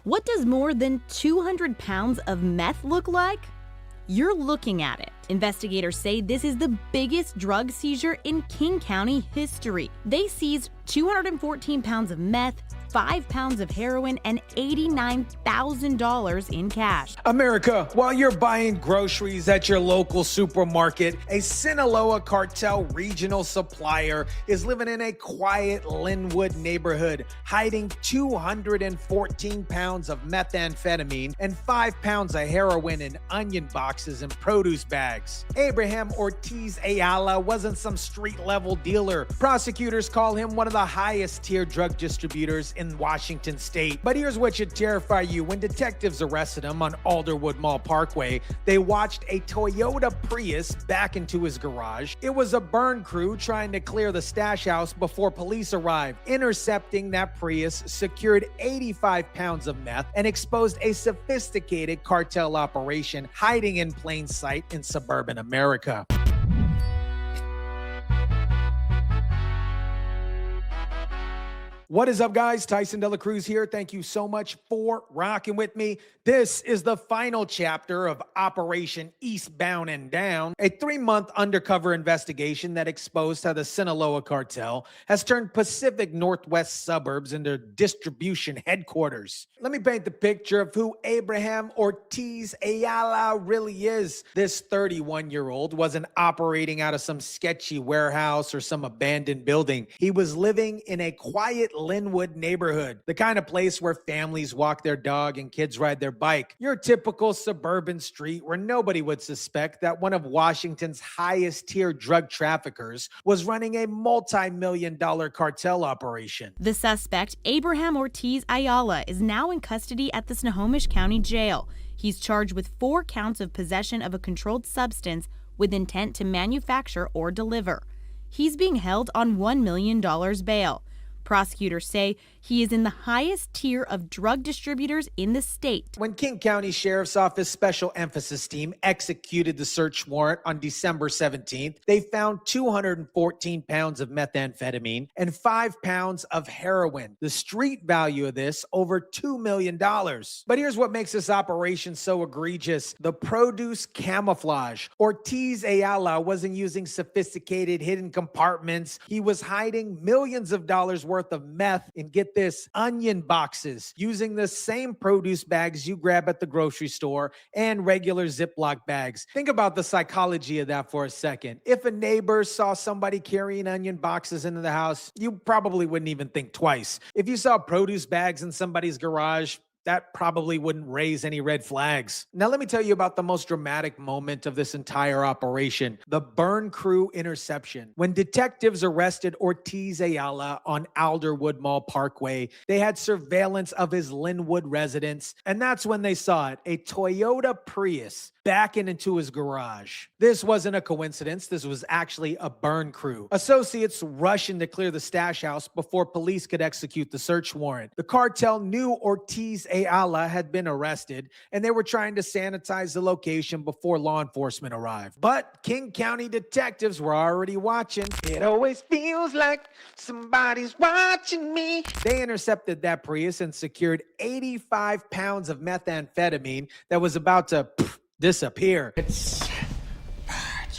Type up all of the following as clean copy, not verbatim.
What does more than 200 pounds of meth look like? You're looking at it. Investigators say this is the biggest drug seizure in King County history. They seized 214 pounds of meth, 5 pounds of heroin, and $89,000 in cash. America, while you're buying groceries at your local supermarket, a Sinaloa Cartel regional supplier is living in a quiet Lynnwood neighborhood, hiding 214 pounds of methamphetamine and 5 pounds of heroin in onion boxes and produce bags. Abraham Ortiz-Ayala wasn't some street-level dealer. Prosecutors call him one of the highest-tier drug distributors in Washington state. But here's what should terrify you. When detectives arrested him on Alderwood Mall Parkway, they watched a Toyota Prius back into his garage. It was a burn crew trying to clear the stash house before police arrived. Intercepting that Prius secured 85 pounds of meth and exposed a sophisticated cartel operation hiding in plain sight in suburban America. What is up, guys? Tyson DeLaCruz here. Thank you so much for rocking with me. This is the final chapter of Operation Eastbound and Down, a 3-month undercover investigation that exposed how the Sinaloa Cartel has turned Pacific Northwest suburbs into distribution headquarters. Let me paint the picture of who Abraham Ortiz-Ayala really is. This 31-year-old wasn't operating out of some sketchy warehouse or some abandoned building. He was living in a quiet Lynnwood neighborhood, the kind of place where families walk their dog and kids ride their bike. Your typical suburban street where nobody would suspect that one of Washington's highest tier drug traffickers was running a multi-million-dollar cartel operation. The suspect, Abraham Ortiz-Ayala, is now in custody at the Snohomish County Jail. He's charged with 4 counts of possession of a controlled substance with intent to manufacture or deliver. He's being held on $1 million bail. Prosecutors say he is in the highest tier of drug distributors in the state. When King County Sheriff's Office Special Emphasis Team executed the search warrant on December 17th, they found 214 pounds of methamphetamine and 5 pounds of heroin. The street value of this, over $2 million. But here's what makes this operation so egregious: the produce camouflage. Ortiz-Ayala wasn't using sophisticated hidden compartments. He was hiding millions of dollars worth of meth in, get this, onion boxes, using the same produce bags you grab at the grocery store and regular Ziploc bags. Think about the psychology of that for a second. If a neighbor saw somebody carrying onion boxes into the house, you probably wouldn't even think twice. If you saw produce bags in somebody's garage, that probably wouldn't raise any red flags. Now, let me tell you about the most dramatic moment of this entire operation: the burn crew interception. When detectives arrested Ortiz-Ayala on Alderwood Mall Parkway, they had surveillance of his Lynnwood residence, and that's when they saw it: a Toyota Prius backing into his garage. This wasn't a coincidence. This was actually a burn crew. Associates rushing to clear the stash house before police could execute the search warrant. The cartel knew Ortiz-Ayala had been arrested, and they were trying to sanitize the location before law enforcement arrived. But King County detectives were already watching. It always feels like somebody's watching me. They intercepted that Prius and secured 85 pounds of methamphetamine that was about to disappear. It's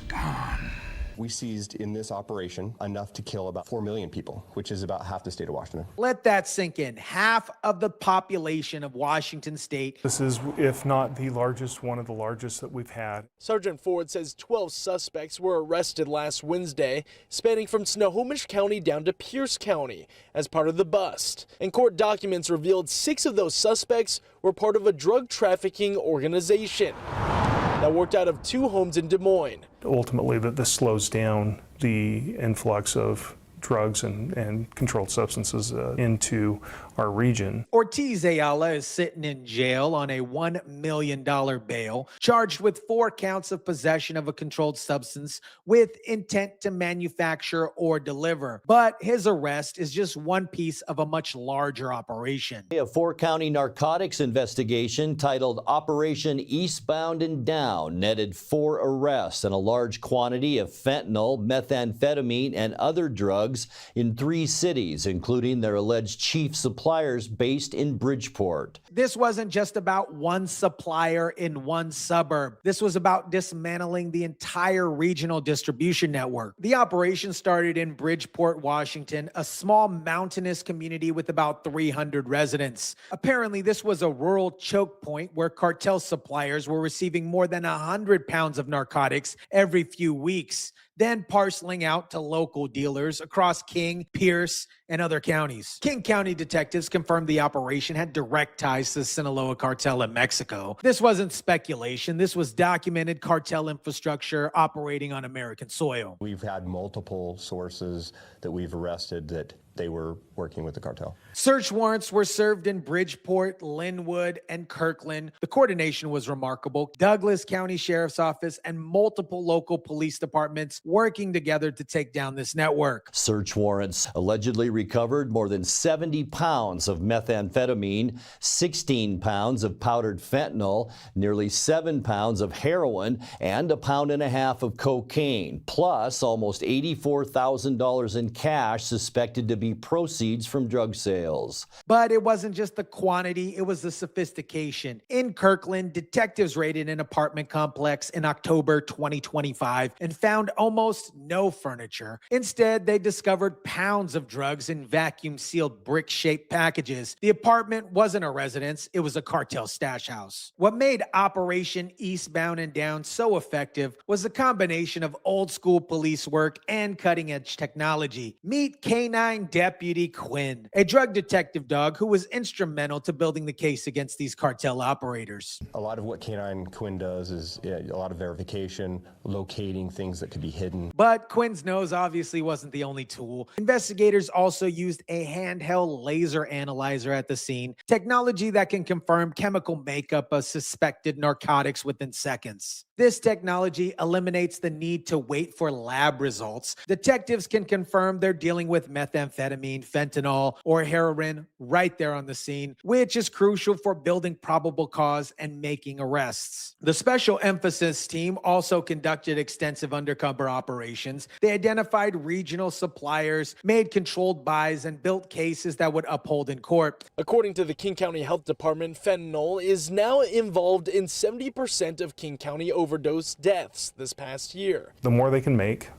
gone. We seized in this operation enough to kill about 4 million people, which is about half the state of Washington. Let that sink in. Half of the population of Washington state. This is, if not the largest, one of the largest that we've had. Sergeant Ford says 12 suspects were arrested last Wednesday, spanning from Snohomish County down to Pierce County as part of the bust. And court documents revealed 6 of those suspects were part of a drug trafficking organization that worked out of 2 homes in Des Moines. Ultimately, that this slows down the influx of drugs and controlled substances into our region. Ortiz-Ayala is sitting in jail on a $1 million bail, charged with 4 counts of possession of a controlled substance with intent to manufacture or deliver. But his arrest is just one piece of a much larger operation. A 4-county narcotics investigation titled Operation Eastbound and Down netted 4 arrests and a large quantity of fentanyl, methamphetamine, and other drugs in 3 cities, including their alleged chief supplier, suppliers based in Bridgeport. This wasn't just about one supplier in one suburb. This was about dismantling the entire regional distribution network. The operation started in Bridgeport, Washington, a small mountainous community with about 300 residents. Apparently, this was a rural choke point where cartel suppliers were receiving more than 100 pounds of narcotics every few weeks, then parceling out to local dealers across King, Pierce, and other counties. King County detectives confirmed the operation had direct ties to the Sinaloa Cartel in Mexico. This wasn't speculation. This was documented cartel infrastructure operating on American soil. We've had multiple sources that we've arrested that they were working with the cartel. Search warrants were served in Bridgeport, Lynnwood, and Kirkland. The coordination was remarkable. Douglas County Sheriff's Office and multiple local police departments working together to take down this network. Search warrants allegedly recovered more than 70 pounds of methamphetamine, 16 pounds of powdered fentanyl, nearly 7 pounds of heroin, and 1.5 pounds of cocaine, plus almost $84,000 in cash suspected to be proceeds from drug sales. But it wasn't just the quantity, it was the sophistication. In Kirkland, detectives raided an apartment complex in October 2025 and found almost no furniture. Instead, they discovered pounds of drugs in vacuum-sealed brick-shaped packages. The apartment wasn't a residence, it was a cartel stash house. What made Operation Eastbound and Down so effective was a combination of old-school police work and cutting-edge technology. Meet Canine Deputy Quinn, a drug detective dog who was instrumental to building the case against these cartel operators. A lot of what Canine Quinn does is a lot of verification, locating things that could be hidden. But Quinn's nose obviously wasn't the only tool. Investigators also used a handheld laser analyzer at the scene, technology that can confirm chemical makeup of suspected narcotics within seconds. This technology eliminates the need to wait for lab results. Detectives can confirm they're dealing with methamphetamine, fentanyl, or heroin right there on the scene, which is crucial for building probable cause and making arrests. The Special Emphasis Team also conducted extensive undercover operations. They identified regional suppliers, made controlled buys, and built cases that would uphold in court. According to the King County Health Department, fentanyl is now involved in 70% of King County overdose deaths this past year. The more they can make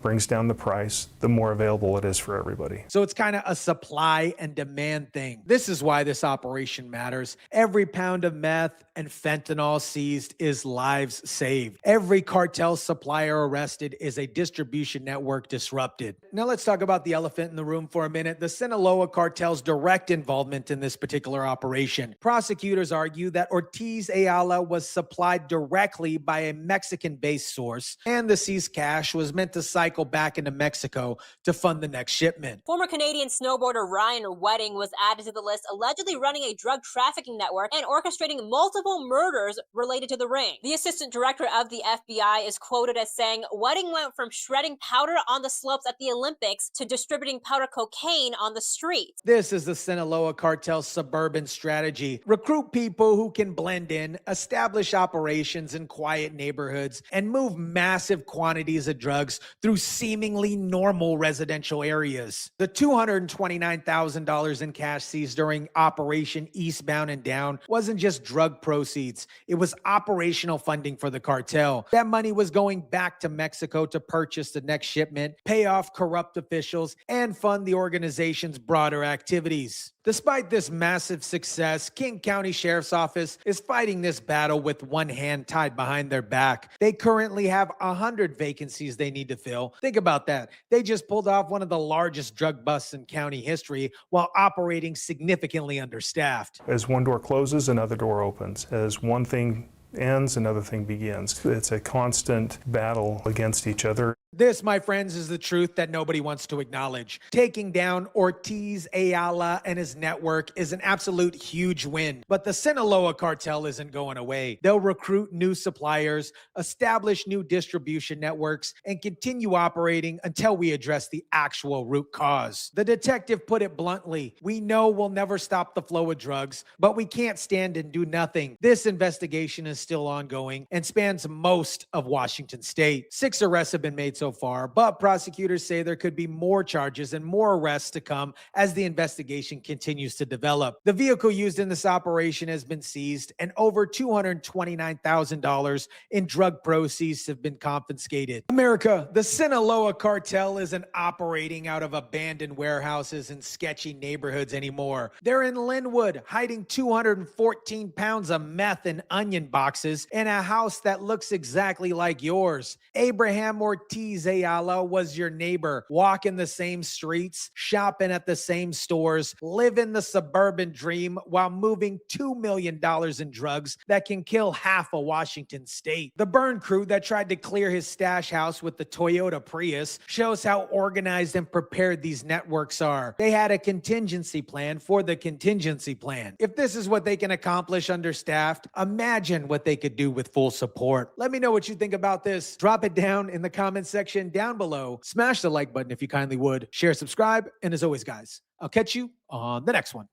brings down the price, the more available it is for everybody. So it's kind of a supply and demand thing. This is why this operation matters. Every pound of meth and fentanyl seized is lives saved. Every cartel supplier arrested is a distribution network disrupted. Now let's talk about the elephant in the room for a minute, the Sinaloa Cartel's direct involvement in this particular operation. Prosecutors argue that Ortiz-Ayala was supplied directly by a Mexican-based source, and the seized cash was meant to cycle back into Mexico to fund the next shipment. Former Canadian snowboarder Ryan Wedding was added to the list, allegedly running a drug trafficking network and orchestrating multiple murders related to the ring. The assistant director of the FBI is quoted as saying, Wedding went from shredding powder on the slopes at the Olympics to distributing powder cocaine on the streets. This is the Sinaloa Cartel's suburban strategy. Recruit people who can blend in, establish operations in quiet neighborhoods, and move massive quantities of drugs through seemingly normal residential areas. The $229,000 in cash seized during Operation Eastbound and Down wasn't just drug proceeds. It was operational funding for the cartel. That money was going back to Mexico to purchase the next shipment, pay off corrupt officials, and fund the organization's broader activities. Despite this massive success, King County Sheriff's Office is fighting this battle with one hand tied behind their back. They currently have 100 vacancies they need to fill. Think about that. They just pulled off one of the largest drug busts in county history while operating significantly understaffed. As one door closes, another door opens. As one thing ends, another thing begins. It's a constant battle against each other. This, my friends, is the truth that nobody wants to acknowledge. Taking down Ortiz-Ayala and his network is an absolute huge win. But the Sinaloa Cartel isn't going away. They'll recruit new suppliers, establish new distribution networks, and continue operating until we address the actual root cause. The detective put it bluntly, we know we'll never stop the flow of drugs, but we can't stand and do nothing. This investigation is still ongoing and spans most of Washington state. 6 arrests have been made so so far, but prosecutors say there could be more charges and more arrests to come as the investigation continues to develop. The vehicle used in this operation has been seized, and over $229,000 in drug proceeds have been confiscated. America, the Sinaloa Cartel isn't operating out of abandoned warehouses and sketchy neighborhoods anymore. They're in Lynnwood, hiding 214 pounds of meth in onion boxes in a house that looks exactly like yours. Abraham Ortiz-Ayala was your neighbor, walking the same streets, shopping at the same stores, living the suburban dream while moving $2 million in drugs that can kill half of Washington state. The burn crew that tried to clear his stash house with the Toyota Prius shows how organized and prepared these networks are. They had a contingency plan for the contingency plan. If this is what they can accomplish understaffed, imagine what they could do with full support. Let me know what you think about this. Drop it down in the comment section down below. Smash the like button if you kindly would. Share, subscribe, and as always, guys, I'll catch you on the next one.